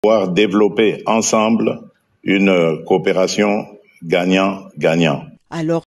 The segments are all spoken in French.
pouvoir développer ensemble une coopération gagnant-gagnant. Alors,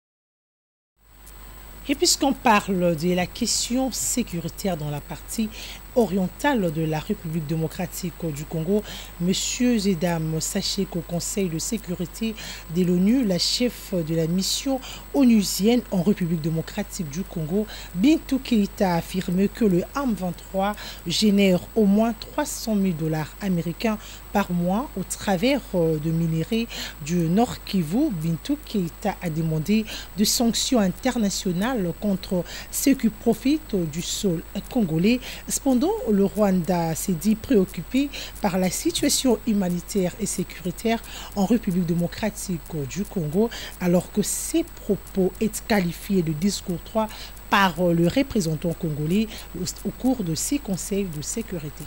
et puisqu'on parle de la question sécuritaire dans la partie orientale de la République démocratique du Congo, Monsieur et Dames, sachez qu'au Conseil de sécurité de l'ONU, la chef de la mission onusienne en République démocratique du Congo, Bintou Keïta, a affirmé que le M23 génère au moins 300 000 $ américains par mois au travers de minerais du Nord Kivu. Bintou Keïta a demandé des sanctions internationales contre ceux qui profitent du sol congolais. Cependant, le Rwanda s'est dit préoccupé par la situation humanitaire et sécuritaire en République démocratique du Congo, alors que ces propos est qualifiés de discours 3 par le représentant congolais au cours de ces conseils de sécurité.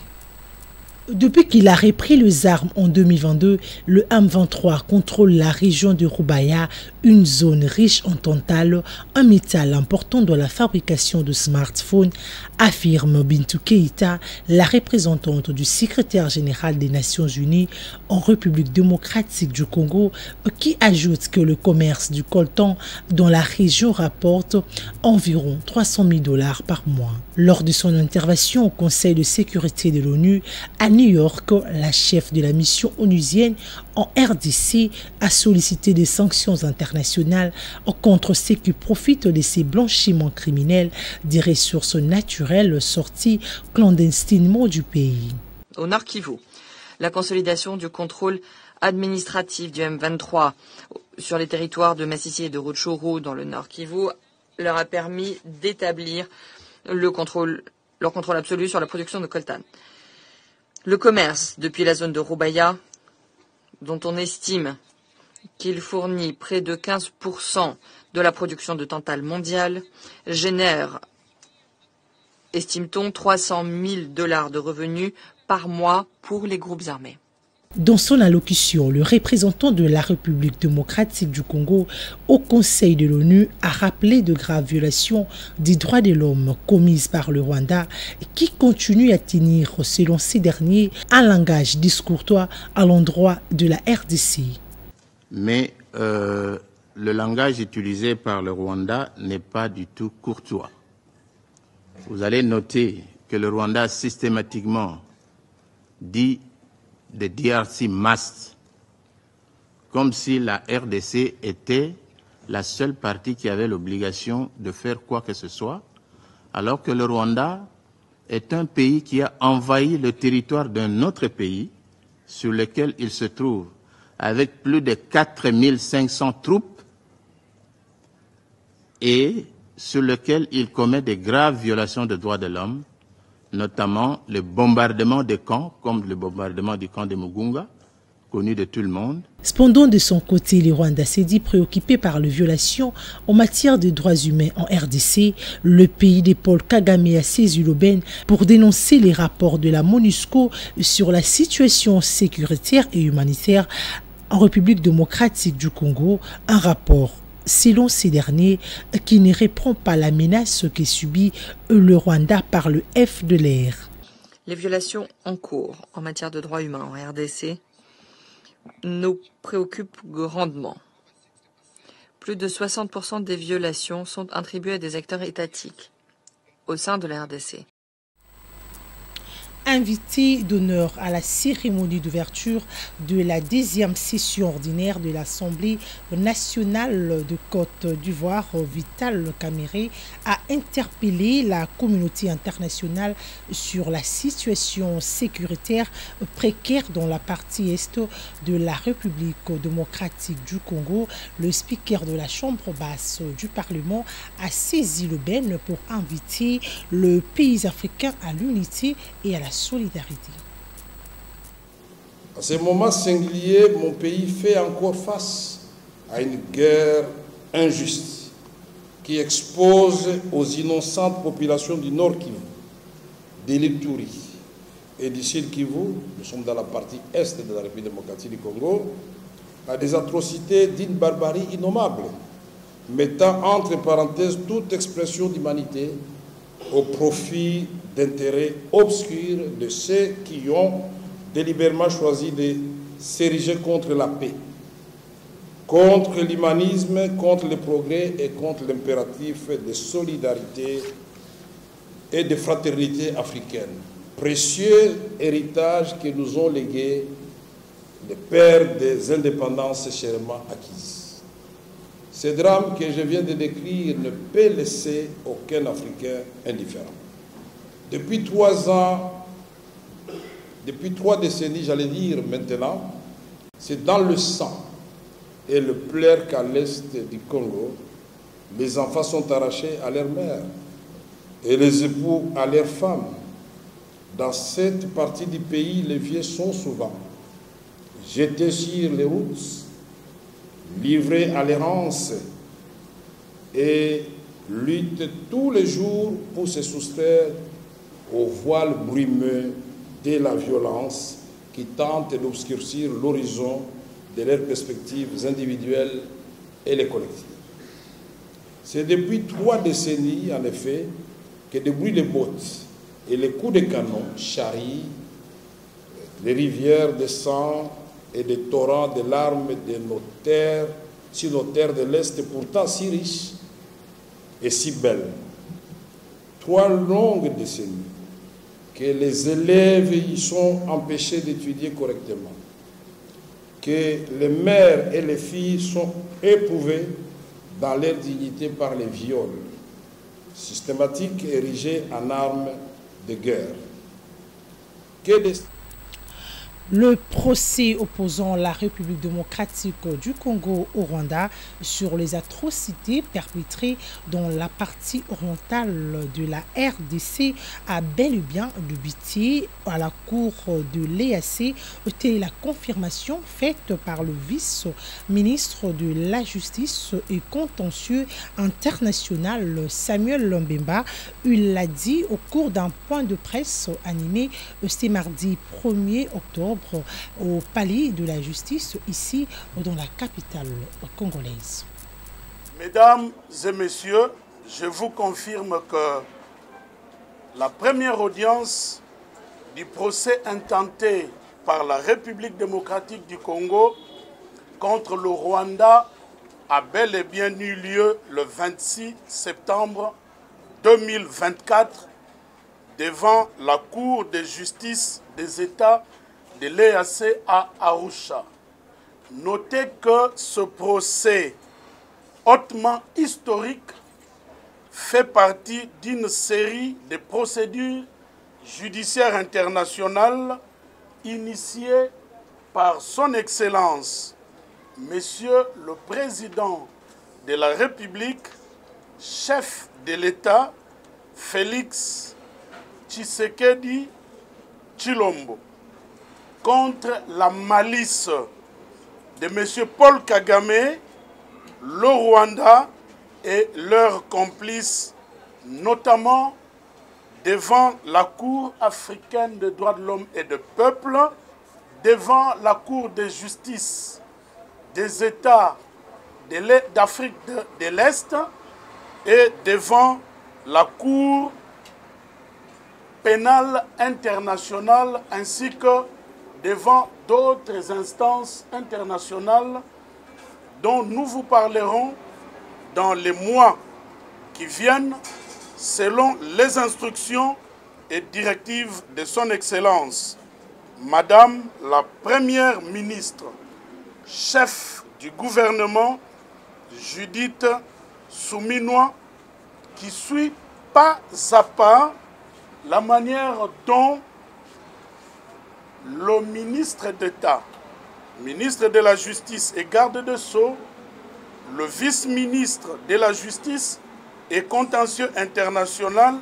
Depuis qu'il a repris les armes en 2022, le M23 contrôle la région de Rubaya, une zone riche en tantale, un métal important dans la fabrication de smartphones, affirme Bintou Keïta, la représentante du secrétaire général des Nations Unies en République démocratique du Congo, qui ajoute que le commerce du coltan dans la région rapporte environ 300 000 $ par mois. Lors de son intervention au Conseil de sécurité de l'ONU à New York, la chef de la mission onusienne en RDC a sollicité des sanctions internationales contre ceux qui profitent de ces blanchiments criminels des ressources naturelles sorties clandestinement du pays. Au Nord Kivu, la consolidation du contrôle administratif du M23 sur les territoires de Massissi et de Rutshuru dans le Nord Kivu leur a permis d'établir leur contrôle absolu sur la production de coltan. Le commerce depuis la zone de Rubaya, dont on estime qu'il fournit près de 15% de la production de tantale mondiale, génère, estime-t-on, 300 000 $ de revenus par mois pour les groupes armés. Dans son allocution, le représentant de la République démocratique du Congo au Conseil de l'ONU a rappelé de graves violations des droits de l'homme commises par le Rwanda qui continue à tenir, selon ces derniers, un langage discourtois à l'endroit de la RDC. Mais le langage utilisé par le Rwanda n'est pas du tout courtois. Vous allez noter que le Rwanda systématiquement dit de DRC must, comme si la RDC était la seule partie qui avait l'obligation de faire quoi que ce soit, alors que le Rwanda est un pays qui a envahi le territoire d'un autre pays sur lequel il se trouve avec plus de 4500 troupes et sur lequel il commet de graves violations des droits de l'homme, notamment le bombardement des camps, comme le bombardement du camp de Mugunga, connu de tout le monde. Cependant, de son côté, le Rwanda s'est dit préoccupé par les violations en matière de droits humains en RDC. Le pays de Paul Kagame a saisi l'aubaine pour dénoncer les rapports de la MONUSCO sur la situation sécuritaire et humanitaire en République démocratique du Congo, un rapport selon ces derniers, qui ne répond pas à la menace que subit le Rwanda par le FDLR. Les violations en cours en matière de droits humains en RDC nous préoccupent grandement. Plus de 60% des violations sont attribuées à des acteurs étatiques au sein de la RDC. Invité d'honneur à la cérémonie d'ouverture de la 10e session ordinaire de l'Assemblée nationale de Côte d'Ivoire, Vital Kamerhe a interpellé la communauté internationale sur la situation sécuritaire précaire dans la partie est de la République démocratique du Congo. Le speaker de la Chambre basse du Parlement a saisi l'aubaine pour inviter le pays africain à l'unité et à la solidarité. À ces moments singuliers, mon pays fait encore face à une guerre injuste qui expose aux innocentes populations du Nord Kivu, de l'Ituri et du Sud Kivu, nous sommes dans la partie est de la République démocratique du Congo, à des atrocités d'une barbarie innommable, mettant entre parenthèses toute expression d'humanité au profit d'intérêts obscurs de ceux qui ont délibérément choisi de s'ériger contre la paix, contre l'humanisme, contre le progrès et contre l'impératif de solidarité et de fraternité africaine. Précieux héritage que nous ont légué les pères des indépendances chèrement acquises. Ce drame que je viens de décrire ne peut laisser aucun Africain indifférent. Depuis 3 ans, depuis 3 décennies, j'allais dire maintenant, c'est dans le sang et le pleur qu'à l'est du Congo, les enfants sont arrachés à leur mère et les époux à leurs femmes. Dans cette partie du pays, les vieux sont souvent jetés sur les routes, livrés à l'errance et luttent tous les jours pour se soustraire au voile brumeux de la violence qui tente d'obscurcir l'horizon de leurs perspectives individuelles et les collectives. C'est depuis 3 décennies, en effet, que des bruits de bottes et les coups de canon charrient les rivières de sang et des torrents de larmes de nos terres, sur nos terres de l'Est, pourtant si riches et si belles. 3 longues décennies que les élèves y sont empêchés d'étudier correctement, que les mères et les filles sont éprouvées dans leur dignité par les viols systématiques érigés en armes de guerre. Le procès opposant la République démocratique du Congo au Rwanda sur les atrocités perpétrées dans la partie orientale de la RDC a bel et bien débuté à la cour de l'EAC. C'était la confirmation faite par le vice-ministre de la Justice et contentieux international Samuel Lombemba. Il l'a dit au cours d'un point de presse animé ce mardi 1er octobre au palais de la justice ici dans la capitale congolaise. Mesdames et messieurs, je vous confirme que la première audience du procès intenté par la République démocratique du Congo contre le Rwanda a bel et bien eu lieu le 26 septembre 2024 devant la Cour de justice des États de l'EAC à Arusha. Notez que ce procès hautement historique fait partie d'une série de procédures judiciaires internationales initiées par son Excellence, Monsieur le Président de la République, chef de l'État, Félix Tshisekedi Tshilombo, contre la malice de M. Paul Kagame, le Rwanda et leurs complices, notamment devant la Cour africaine des droits de l'homme et des peuples, devant la Cour de justice des États d'Afrique de l'Est et devant la Cour pénale internationale ainsi que devant d'autres instances internationales dont nous vous parlerons dans les mois qui viennent selon les instructions et directives de son Excellence, Madame la Première ministre, chef du gouvernement, Judith Suminwa, qui suit pas à pas la manière dont le ministre d'État, ministre de la Justice et garde de Sceaux, le vice-ministre de la Justice et contentieux international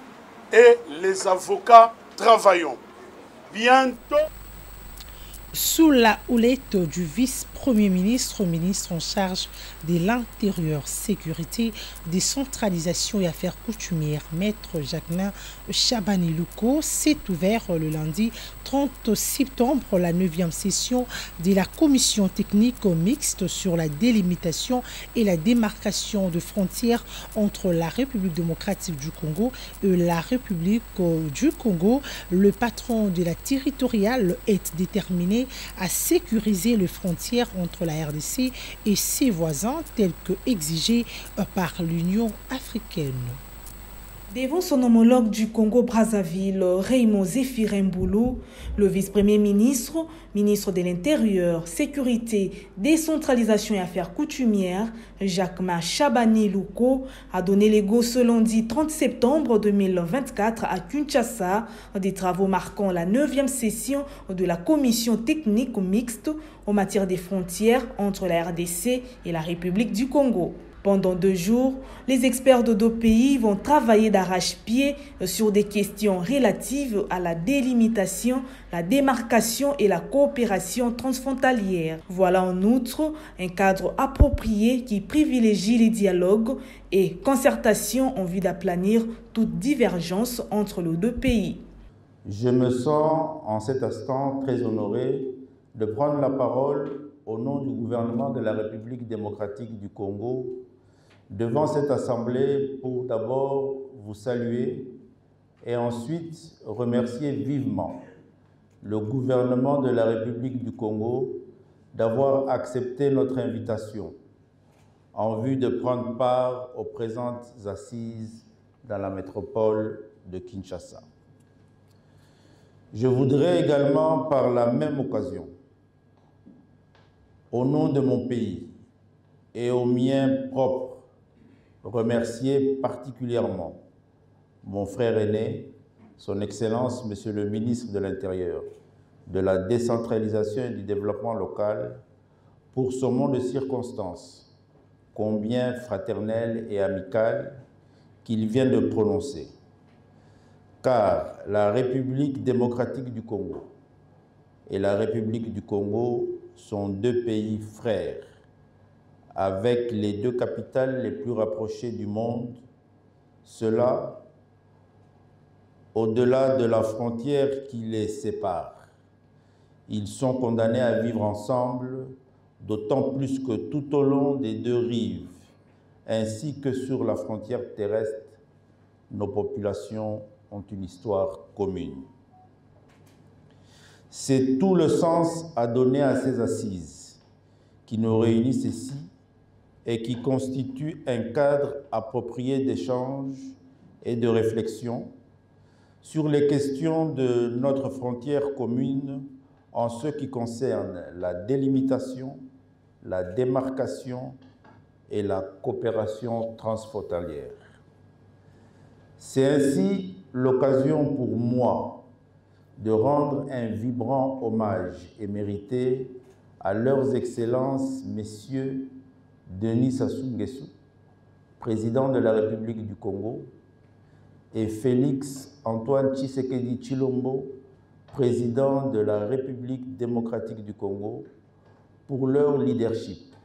et les avocats travaillons. Bientôt. Sous la houlette du vice-premier ministre, ministre en charge de l'Intérieur, Sécurité, Décentralisation et Affaires coutumières, Maître Jacquemin Chabani-Louko, s'est ouvert le lundi 30 septembre la 9e session de la commission technique mixte sur la délimitation et la démarcation de frontières entre la République démocratique du Congo et la République du Congo. Le patron de la territoriale est déterminé à sécuriser les frontières entre la RDC et ses voisins tels que exigés par l'Union africaine. Devant son homologue du Congo-Brazzaville, Raymond Zéphirin Mboulou, le vice-premier ministre, ministre de l'Intérieur, Sécurité, Décentralisation et Affaires coutumières, Jacquemin Chabani-Louko, a donné les go ce lundi 30 septembre 2024 à Kinshasa, des travaux marquant la 9e session de la commission technique mixte en matière des frontières entre la RDC et la République du Congo. Pendant 2 jours, les experts de 2 pays vont travailler d'arrache-pied sur des questions relatives à la délimitation, la démarcation et la coopération transfrontalière. Voilà en outre un cadre approprié qui privilégie les dialogues et concertations en vue d'aplanir toute divergence entre les 2 pays. Je me sens en cet instant très honoré de prendre la parole au nom du gouvernement de la République démocratique du Congo devant cette assemblée pour d'abord vous saluer et ensuite remercier vivement le gouvernement de la République du Congo d'avoir accepté notre invitation en vue de prendre part aux présentes assises dans la métropole de Kinshasa. Je voudrais également, par la même occasion, au nom de mon pays et au mien propre, remercier particulièrement mon frère aîné, son Excellence, Monsieur le ministre de l'Intérieur, de la décentralisation et du développement local, pour ce mot de circonstance, combien fraternel et amical qu'il vient de prononcer. Car la République démocratique du Congo et la République du Congo sont 2 pays frères, avec les 2 capitales les plus rapprochées du monde, cela au-delà de la frontière qui les sépare. Ils sont condamnés à vivre ensemble, d'autant plus que tout au long des 2 rives, ainsi que sur la frontière terrestre, nos populations ont une histoire commune. C'est tout le sens à donner à ces assises qui nous réunissent ici et qui constituent un cadre approprié d'échange et de réflexion sur les questions de notre frontière commune en ce qui concerne la délimitation, la démarcation et la coopération transfrontalière. C'est ainsi l'occasion pour moi de rendre un vibrant hommage et mérité à leurs excellences, messieurs Denis Sassou Nguesso, président de la République du Congo, et Félix Antoine Tshisekedi Tshilombo, président de la République démocratique du Congo, pour leur leadership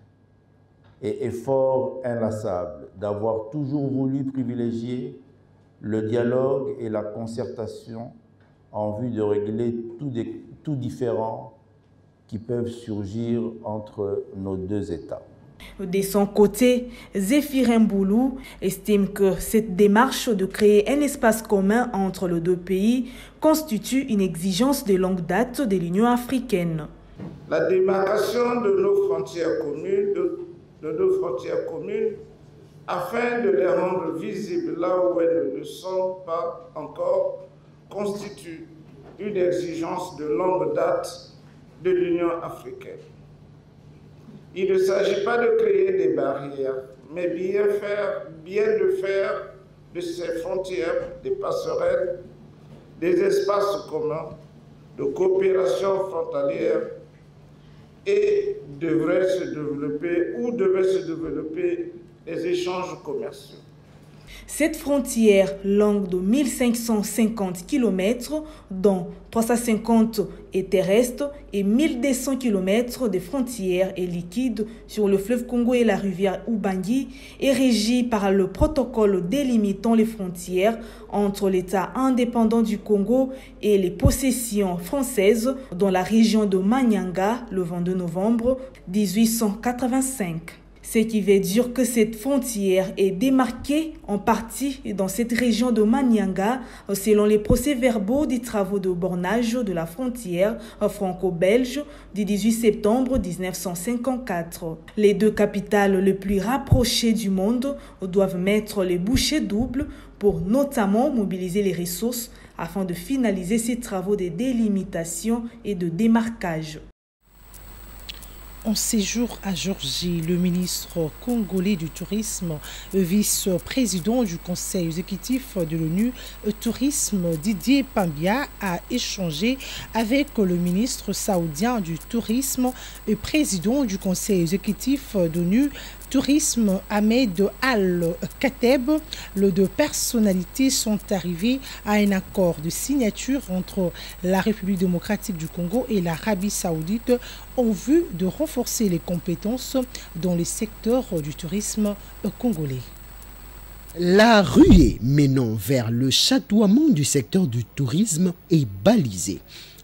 et effort inlassable d'avoir toujours voulu privilégier le dialogue et la concertation en vue de régler tout différend qui peuvent surgir entre nos 2 États. De son côté, Zéphirin Mboulou estime que cette démarche de créer un espace commun entre les 2 pays constitue une exigence de longue date de l'Union africaine. La démarcation de nos frontières communes, afin de les rendre visibles là où elles ne le sont pas encore, constitue une exigence de longue date de l'Union africaine. Il ne s'agit pas de créer des barrières, mais bien de faire de ces frontières des passerelles, des espaces communs de coopération frontalière et devaient se développer des échanges commerciaux. Cette frontière longue de 1550 km, dont 350 est terrestre et 1200 km de frontières et liquides sur le fleuve Congo et la rivière Ubangi, est régie par le protocole délimitant les frontières entre l'État indépendant du Congo et les possessions françaises dans la région de Manyanga le 22 novembre 1885. Ce qui veut dire que cette frontière est démarquée en partie dans cette région de Manyanga selon les procès-verbaux des travaux de bornage de la frontière franco-belge du 18 septembre 1954. Les deux capitales les plus rapprochées du monde doivent mettre les bouchées doubles pour notamment mobiliser les ressources afin de finaliser ces travaux de délimitation et de démarquage. En séjour à Georgie, le ministre congolais du Tourisme, vice-président du Conseil exécutif de l'ONU Tourisme, Didier Pambia, a échangé avec le ministre saoudien du Tourisme et président du Conseil exécutif de l'ONU Tourisme, Ahmed Al-Kateb. Les deux personnalités sont arrivées à un accord de signature entre la République démocratique du Congo et l'Arabie saoudite en vue de renforcer les compétences dans les secteurs du tourisme congolais. La ruée menant vers le chatoiement du secteur du tourisme est balisée.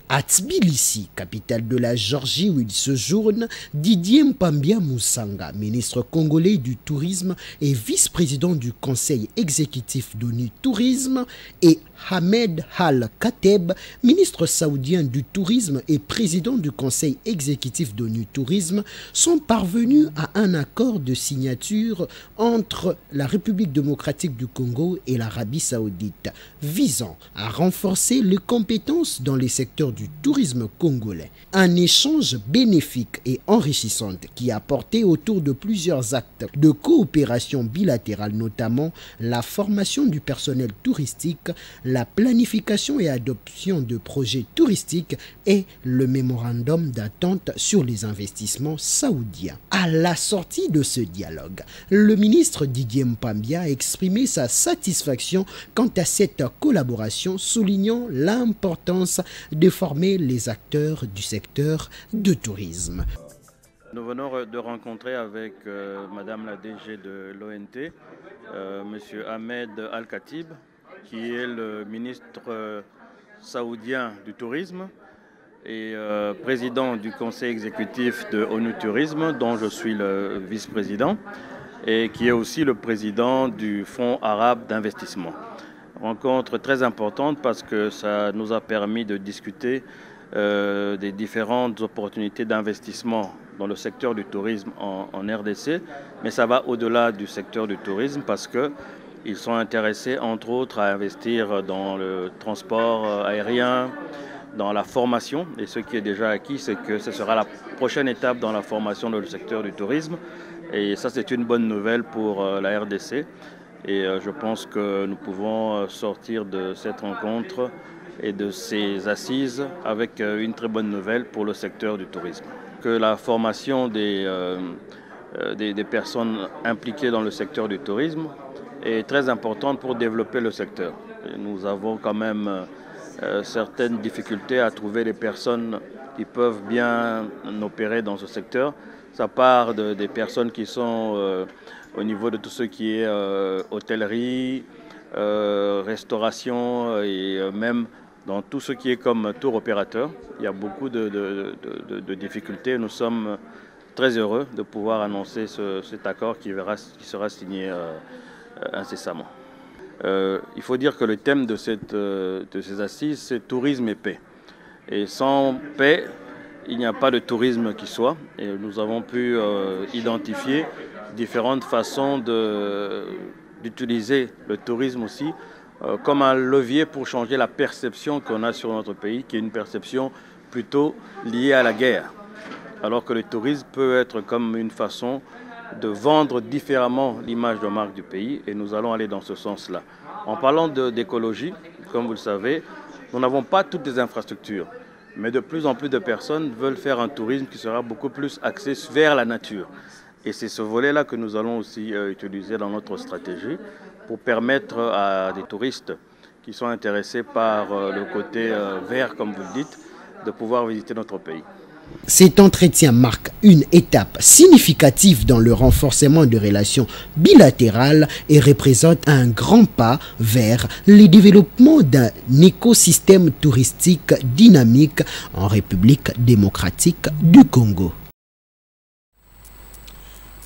À Tbilissi, capitale de la Géorgie où il séjourne, Didier Mpambia Moussanga, ministre congolais du tourisme et vice-président du Conseil exécutif d'ONU Tourisme, et Ahmed Al-Kateb, ministre saoudien du tourisme et président du Conseil exécutif d'ONU Tourisme, sont parvenus à un accord de signature entre la République démocratique du Congo et l'Arabie saoudite, visant à renforcer les compétences dans les secteurs du tourisme congolais. Un échange bénéfique et enrichissant qui a porté autour de plusieurs actes de coopération bilatérale, notamment la formation du personnel touristique, la planification et adoption de projets touristiques et le mémorandum d'attente sur les investissements saoudiens. À la sortie de ce dialogue, le ministre Didier Mpambia a exprimé sa satisfaction quant à cette collaboration, soulignant l'importance de former les acteurs du secteur de tourisme. Nous venons de rencontrer avec Madame la DG de l'ONT, Monsieur Ahmed Al-Katib, qui est le ministre saoudien du tourisme et président du conseil exécutif de ONU Tourisme, dont je suis le vice-président, et qui est aussi le président du Fonds arabe d'investissement. Rencontre très importante parce que ça nous a permis de discuter des différentes opportunités d'investissement dans le secteur du tourisme en RDC, mais ça va au-delà du secteur du tourisme parce qu'ils sont intéressés entre autres à investir dans le transport aérien, dans la formation, et ce qui est déjà acquis, c'est que ce sera la prochaine étape dans la formation dans le secteur du tourisme, et ça c'est une bonne nouvelle pour la RDC, et je pense que nous pouvons sortir de cette rencontre et de ces assises avec une très bonne nouvelle pour le secteur du tourisme. Que la formation des personnes impliquées dans le secteur du tourisme est très importante pour développer le secteur. Et nous avons quand même certaines difficultés à trouver des personnes qui peuvent bien opérer dans ce secteur. Ça part des personnes qui sont au niveau de tout ce qui est hôtellerie, restauration et même dans tout ce qui est comme tour opérateur. Il y a beaucoup de difficultés. Nous sommes très heureux de pouvoir annoncer cet accord qui sera signé incessamment. Il faut dire que le thème de ces assises, c'est tourisme et paix. Et sans paix, il n'y a pas de tourisme qui soit. Et nous avons pu identifier différentes façons d'utiliser le tourisme aussi comme un levier pour changer la perception qu'on a sur notre pays, qui est une perception plutôt liée à la guerre. Alors que le tourisme peut être comme une façon de vendre différemment l'image de marque du pays, et nous allons aller dans ce sens-là. En parlant d'écologie, comme vous le savez, nous n'avons pas toutes les infrastructures, mais de plus en plus de personnes veulent faire un tourisme qui sera beaucoup plus axé vers la nature. Et c'est ce volet-là que nous allons aussi utiliser dans notre stratégie pour permettre à des touristes qui sont intéressés par le côté vert, comme vous le dites, de pouvoir visiter notre pays. Cet entretien marque une étape significative dans le renforcement de relations bilatérales et représente un grand pas vers le développement d'un écosystème touristique dynamique en République démocratique du Congo.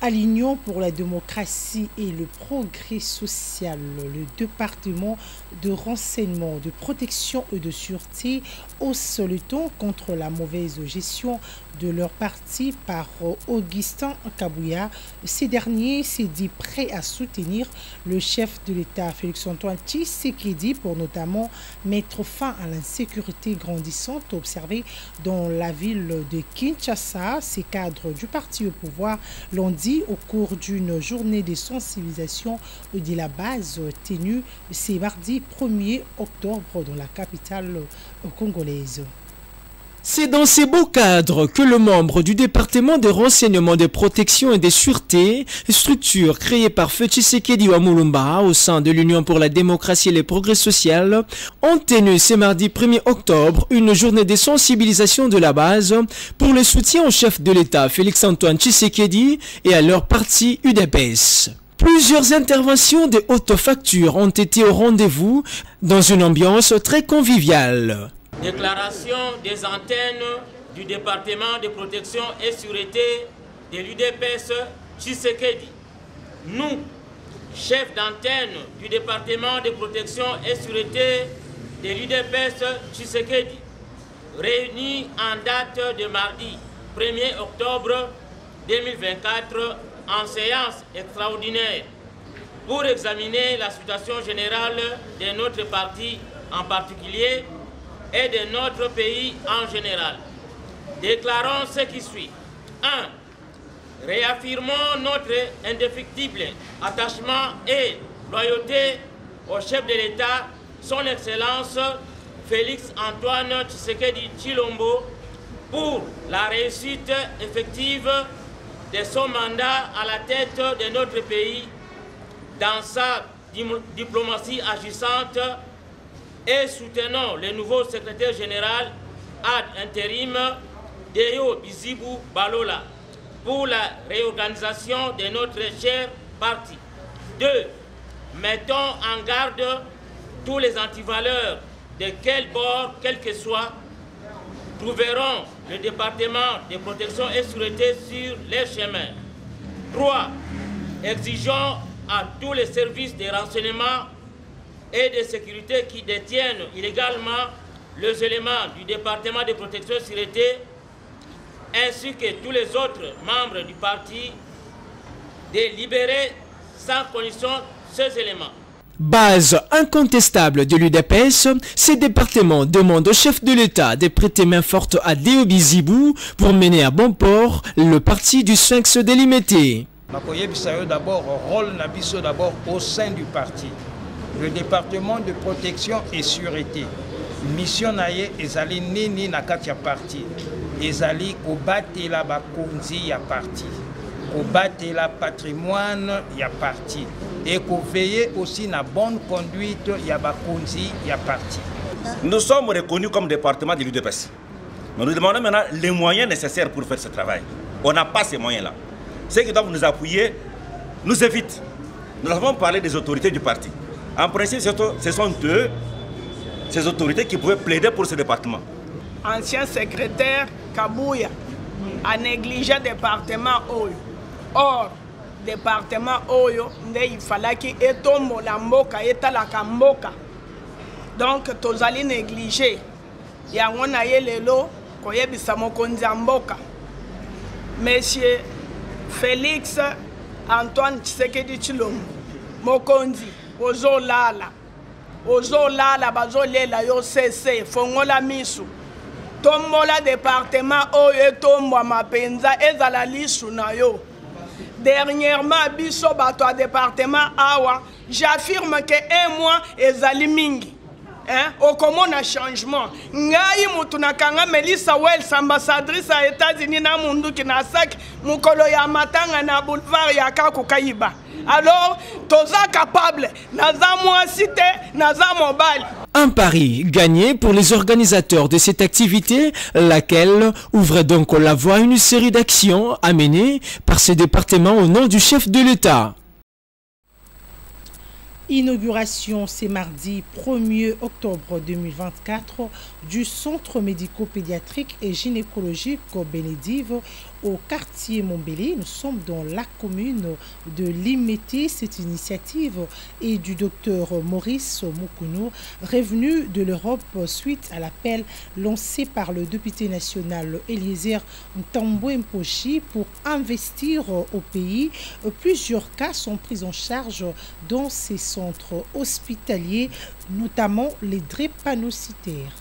À l'Union pour la démocratie et le progrès social, le département de renseignement, de protection et de sûreté hausse le ton contre la mauvaise gestion de leur parti par Augustin Kabouya. Ces derniers s'est dit prêt à soutenir le chef de l'État Félix-Antoine Tshisekedi pour notamment mettre fin à l'insécurité grandissante observée dans la ville de Kinshasa. Ces cadres du parti au pouvoir l'ont dit au cours d'une journée de sensibilisation de la base tenue ce mardi 1er octobre dans la capitale congolaise. C'est dans ces beaux cadres que le membre du département de renseignement, de protection et de sûreté, structure créée par Feu Tshisekedi Wamulumba au sein de l'Union pour la démocratie et le progrès social, ont tenu ce mardi 1er octobre une journée de sensibilisation de la base pour le soutien au chef de l'État Félix-Antoine Tshisekedi et à leur parti UDPS. Plusieurs interventions de haute facture ont été au rendez-vous dans une ambiance très conviviale. Déclaration des antennes du département de protection et sûreté de l'UDPS Tshisekedi. Nous, chefs d'antenne du département de protection et sûreté de l'UDPS Tshisekedi, réunis en date de mardi 1er octobre 2024 en séance extraordinaire pour examiner la situation générale de notre parti en particulier et de notre pays en général. Déclarons ce qui suit. 1. Réaffirmons notre indéfectible attachement et loyauté au chef de l'État, son Excellence Félix-Antoine Tshisekedi Tshilombo, pour la réussite effective de son mandat à la tête de notre pays dans sa diplomatie agissante, et soutenons le nouveau secrétaire général ad intérim Deyo Bizibu Balola pour la réorganisation de notre cher parti. 2. Mettons en garde tous les antivaleurs de quel bord, quel que soit, trouveront le département de protection et sûreté sur les chemins. 3. Exigeons à tous les services de renseignement et de sécurité qui détiennent illégalement les éléments du département de protection et sûreté, ainsi que tous les autres membres du parti, de libérer sans condition ces éléments. Base incontestable de l'UDPS, ces départements demandent au chef de l'État de prêter main forte à Deyo Bizibu pour mener à bon port le parti du Sphinx délimité. D'abord, rôle Nabiso d'abord au sein du parti. Le département de protection et sûreté. Mission naye ezali nini na kati ya parti. Ezali kobatela bakonzi ya parti. Kobatela patrimoine ya parti. Et qu'on veille aussi na bonne conduite ya bakonzi ya parti. Nous sommes reconnus comme département de l'UDPS. Nous nous demandons maintenant les moyens nécessaires pour faire ce travail. On n'a pas ces moyens-là. Ceux qui doivent nous appuyer nous évitent. Nous avons parlé des autorités du parti. En principe, ce sont eux, ces autorités, qui pouvaient plaider pour ce département. Ancien secrétaire Kabouya a négligé le département Oyo. Or, département Oyo, il fallait qu'il y ait la mboka, etalaka mboka. Donc, tous allez négliger. Il y a un lelo, koyebisa mokonzi mboka. Monsieur Félix Antoine Tshisekedi Tshilombo, mokonzi, ozolala, bazolela yo cesse, fongola misu. Tombola département Oyo tombwa mapenza ezala lisu na yo. Dernièrement, biso bato a département awa, j'affirme que un mois ezali mingi. okomona changement ngai mutu nakanga Melissa Wells ambassadrice à États-Unis na munduki na sak mukolo ya matanga na boulevard ya Kakukaiba. Alors toza capable naza mwasi te naza mobali. Un pari gagné pour les organisateurs de cette activité, laquelle ouvre donc la voie à une série d'actions à mener par ce département au nom du chef de l'État. Inauguration ce mardi 1er octobre 2024 du centre médico-pédiatrique et gynécologique Bénédive au quartier Montbélier. Nous sommes dans la commune de Limete. Cette initiative est du docteur Maurice Mokouno, revenu de l'Europe suite à l'appel lancé par le député national Eliezer Ntambwe Mposhi pour investir au pays. Plusieurs cas sont pris en charge dans ces centres hospitaliers, notamment les drépanocytaires.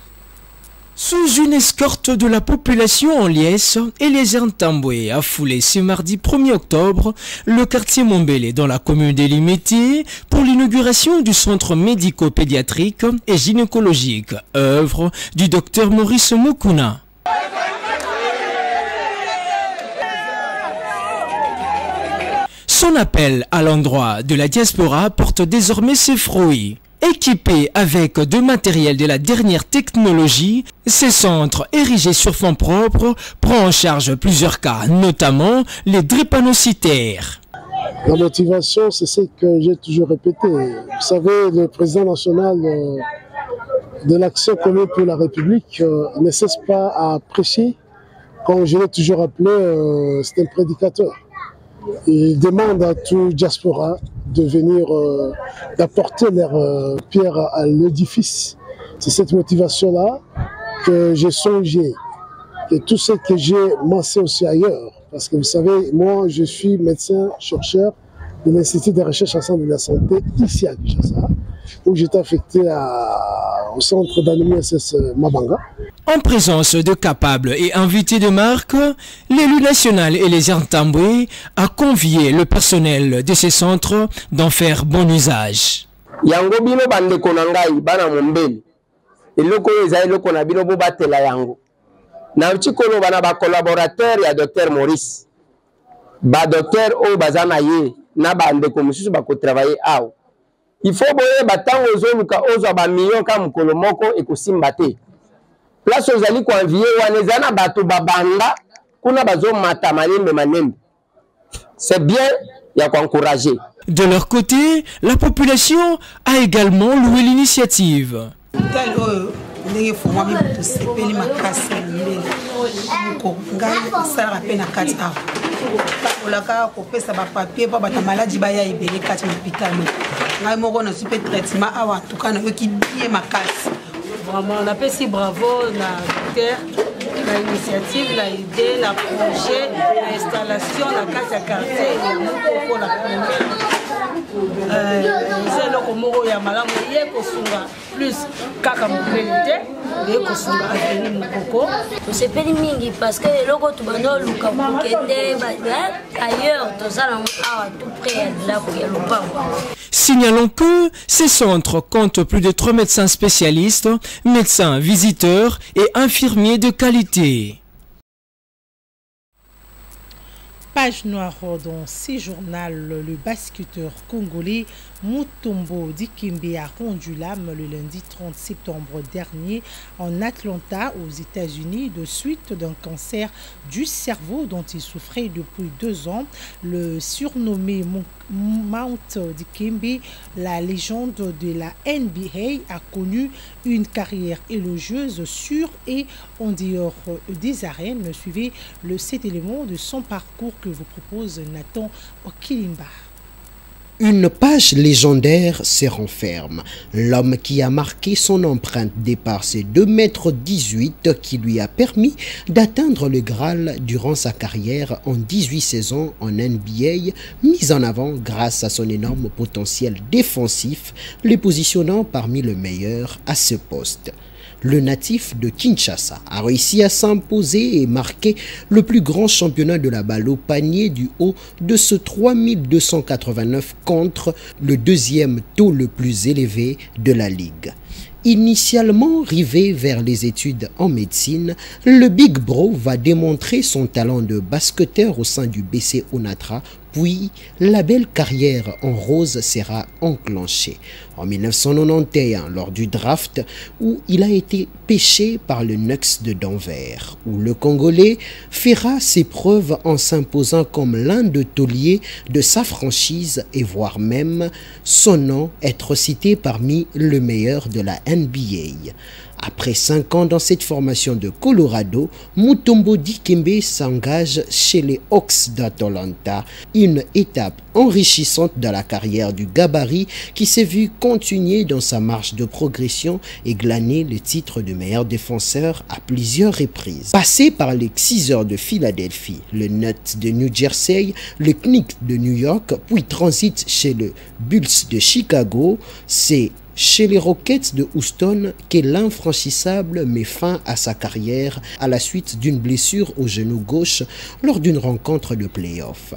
Sous une escorte de la population en liesse, Eliezer Ntambwe a foulé ce mardi 1er octobre le quartier Montbélier dans la commune de Limete pour l'inauguration du centre médico-pédiatrique et gynécologique, œuvre du docteur Maurice Mokouno. Son appel à l'endroit de la diaspora porte désormais ses fruits. Équipés avec de matériel de la dernière technologie, ces centres érigés sur fonds propres prend en charge plusieurs cas, notamment les drépanocytaires. La motivation, c'est ce que j'ai toujours répété. Vous savez, le président national de l'Action commune pour la République ne cesse pas à prêcher. Comme je l'ai toujours appelé, c'est un prédicateur. Il demande à tout diaspora de venir, d'apporter leur pierre à l'édifice. C'est cette motivation-là que j'ai songé. Et tout ce que j'ai massé aussi ailleurs. Parce que vous savez, moi, je suis médecin chercheur de l'Institut de recherche en santé de la santé ici à Kinshasa, où j'étais affecté au centre d'anémie SS Mabanga. En présence de capables et invités de marque, l'élu national Eliezer Ntambwe a convié le personnel de ces centres d'en faire bon usage. Yango bino bande konangai bana Montbélier. Eloko eza eloko na bino bo batela yango. Na chikolo bana ba collaborateur ya docteur Maurice. Ba docteur o bazana ye na bande ko mususu ba ko travailler awo. Il faut boye batango zoluka ozo ba million ka mukolo moko ekosimba te. Place aux alliés conviés, wanezana bato babanda, kuna bazo mata manembe manembe. C'est bien, il y a quoi encourager. De leur côté, la population a également loué l'initiative. Vraiment, on appelle si bravo la terre, l'initiative, l'idée, le projet, l'installation, la case à quartier, la première. C'est le Komoro Yamala, plus Kakamouélité, et Kosunga Avenue Moukoko. C'est pas mingi parce que le logo tu bano luka ailleurs, tout ça à tout près de là où il y a le pain. Signalons que ces centres comptent plus de 3 médecins spécialistes, médecins visiteurs et infirmiers de qualité. Page noire dans ce journal, le basketteur congolais Mutombo Dikembe a rendu l'âme le lundi 30 septembre dernier en Atlanta, aux États-Unis, de suite d'un cancer du cerveau dont il souffrait depuis 2 ans. Le surnommé Mount Dikembe, la légende de la NBA, a connu une carrière élogieuse sur et en dehors des arènes. Suivez le 7 éléments de son parcours que vous propose Nathan Okilimba. Une page légendaire se renferme. L'homme qui a marqué son empreinte dépasse ses 2,18 m qui lui a permis d'atteindre le Graal durant sa carrière en 18 saisons en NBA, mise en avant grâce à son énorme potentiel défensif, le positionnant parmi les meilleurs à ce poste. Le natif de Kinshasa a réussi à s'imposer et marquer le plus grand championnat de la balle au panier du haut de ce 3289 contre le deuxième taux le plus élevé de la ligue. Initialement rivé vers les études en médecine, le Big Bro va démontrer son talent de basketteur au sein du BC Onatra, puis la belle carrière en rose sera enclenchée en 1991 lors du draft où il a été pêché par le Nucks de Denver, où le Congolais fera ses preuves en s'imposant comme l'un de tauliers de sa franchise et voire même son nom être cité parmi le meilleur de la NBA. Après 5 ans dans cette formation de Colorado, Mutombo Dikembe s'engage chez les Hawks d'Atlanta, une étape enrichissante dans la carrière du gabarit qui s'est vu continuer dans sa marche de progression et glaner le titre de meilleur défenseur à plusieurs reprises. Passé par les Sixers de Philadelphie, le Nets de New Jersey, le Knicks de New York, puis transite chez le Bulls de Chicago, c'est chez les Rockets de Houston que l'infranchissable met fin à sa carrière à la suite d'une blessure au genou gauche lors d'une rencontre de play-off.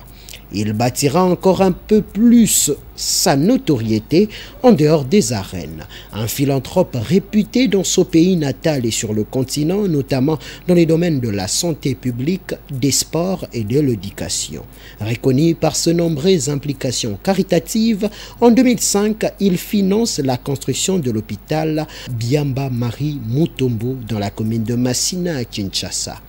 Il bâtira encore un peu plus sa notoriété en dehors des arènes. Un philanthrope réputé dans son pays natal et sur le continent, notamment dans les domaines de la santé publique, des sports et de l'éducation. Reconnu par ses nombreuses implications caritatives, en 2005, il finance la construction de l'hôpital Biamba Marie Mutombo dans la commune de Massina à Kinshasa.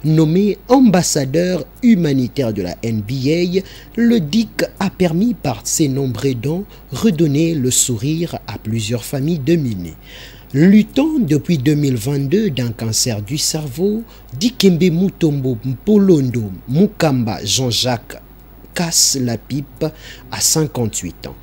Nommé ambassadeur humanitaire de la NBA, le DIC a permis par ses nombreux dons redonner le sourire à plusieurs familles diminuées. Luttant depuis 2022 d'un cancer du cerveau, Dikembe Mutombo Mpolondo Mukamba Jean-Jacques casse la pipe à 58 ans.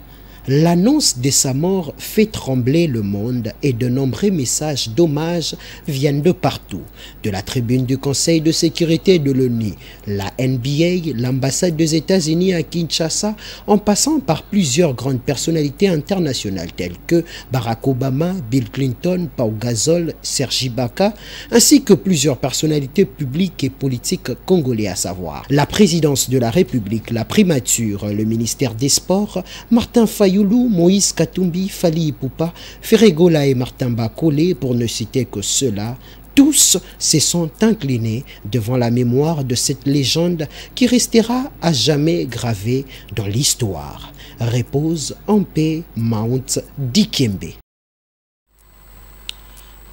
L'annonce de sa mort fait trembler le monde et de nombreux messages d'hommage viennent de partout. De la tribune du Conseil de sécurité de l'ONU, la NBA, l'ambassade des États-Unis à Kinshasa, en passant par plusieurs grandes personnalités internationales telles que Barack Obama, Bill Clinton, Pau Gasol, Serge Ibaka, ainsi que plusieurs personnalités publiques et politiques congolais, à savoir la présidence de la République, la primature, le ministère des Sports, Martin Fayulu, Moïse Katumbi, Fali Ipupa, Ferregola et Martin Bakole, pour ne citer que ceux-là. Tous se sont inclinés devant la mémoire de cette légende qui restera à jamais gravée dans l'histoire. Repose en paix Mount Dikembe.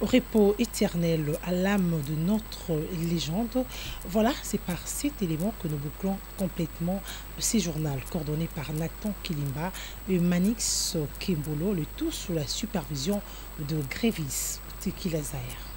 Au repos éternel à l'âme de notre légende. Voilà, c'est par cet élément que nous bouclons complètement ce journal coordonné par Nathan Kilimba et Manix Kembolo, le tout sous la supervision de Grévis Tekilazaire.